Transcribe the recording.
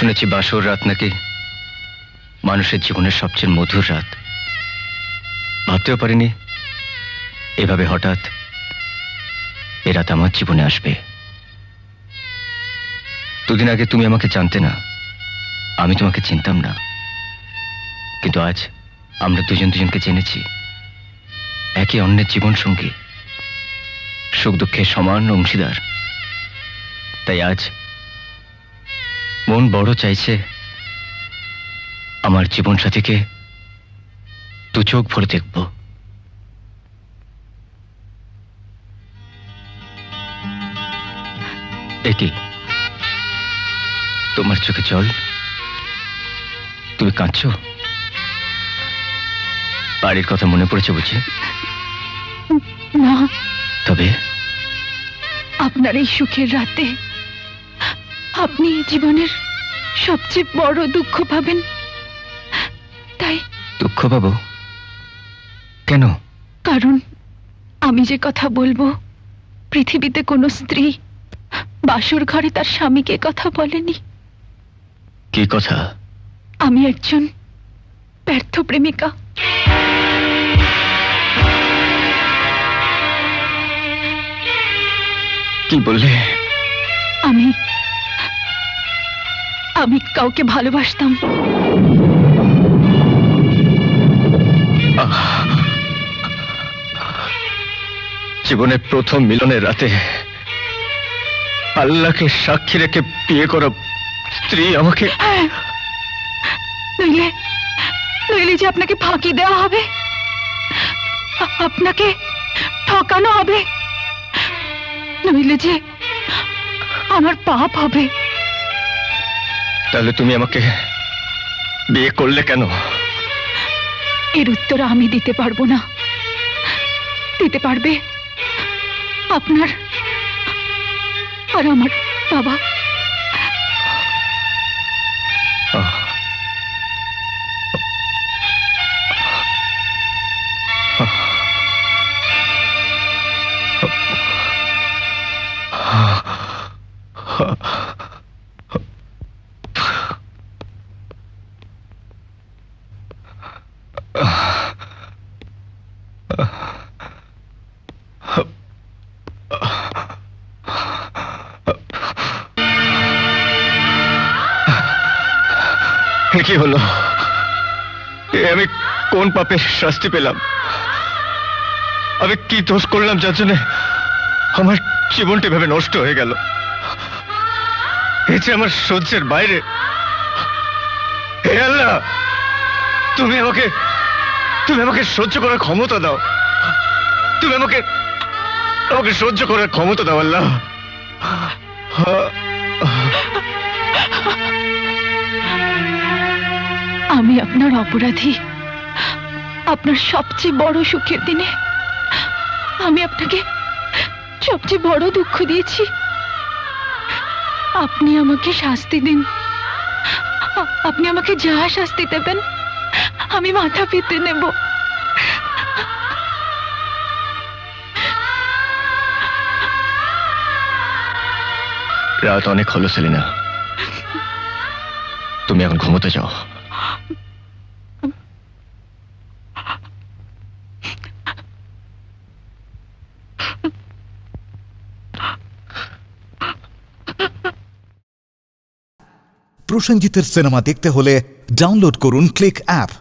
শুনেছি বাসর রাত নাকি মানুষের জীবনের সবচেয়ে মধুর রাত। ভাবতেও পারিনি এভাবে হঠাৎ এ রাত আমার জীবনে আসবে। দুদিন আগে তুমি আমাকে জানতে না, আমি তোমাকে চিনতাম না, কিন্তু আজ আমরা দুজন দুজনকে জেনেছি, একে অন্যের জীবন সঙ্গী, সুখ দুঃখের সমান অংশীদার। তাই আজ মন বড় চাইছে আমার জীবন সাথীকে দু চোখ ভরে দেখব। একি তোমার চোখে জল? তুমি কাঁদছো? বাড়ির কথা মনে পড়েছে বুঝি? না। তবে আপনার এই সুখের রাতে আপনি জীবনের সবচেয়ে বড় দুঃখ পাবেন, তাই। দুঃখ পাবো কেন? কারণ আমি যে কথা বলবো পৃথিবীতে কোনো স্ত্রী বাসর ঘরে তার স্বামীকে কথা বলেনি। কি কথা? আমি একজন ব্যর্থ প্রেমিকা। কি বললে? আমি কাউকে ভালোবাসতাম। জীবনের প্রথম মিলনের রাতে আল্লাহকে সাক্ষী রেখে বিয়ে করা স্ত্রী আমাকে। নইলে যে আপনাকে ফাঁকি দেওয়া হবে, আপনাকে ঠকানো হবে, নইলে যে আমার পাপ হবে। তাহলে তুমি আমাকে বিয়ে করলে কেন? এর উত্তর আমি দিতে পারবো না, দিতে পারবে আপনার আর আমার বাবা। কি হলো? আমি কোন পাপের শাস্তি পেলাম? আমি কি দোষ করলাম যার জন্য আমার জীবনটা এভাবে নষ্ট হয়ে গেল? এই যে আমার সহ্যের বাইরে। হে আল্লাহ, তুমি আমাকে সহ্য করার ক্ষমতা দাও। তুমি আমাকে সহ্য করার ক্ষমতা দাও আল্লাহ। আমি আপনার অপরাধী। আপনার সবচেয়ে বড় সুখের দিনে আমি আপনাকে সবচেয়ে বড় দুঃখ দিয়েছি। আপনি আমাকে শাস্তি দিন, আপনি আমাকে যা শাস্তি দেবেন আমি মাথা পেতে নেব। রাত অনেক হলো সেলিনা, তুমি এখন ঘুমোতে যাও। প্রসেনজিতের সিনেমা দেখতে হলে ডাউনলোড করুন ক্লিক অ্যাপ।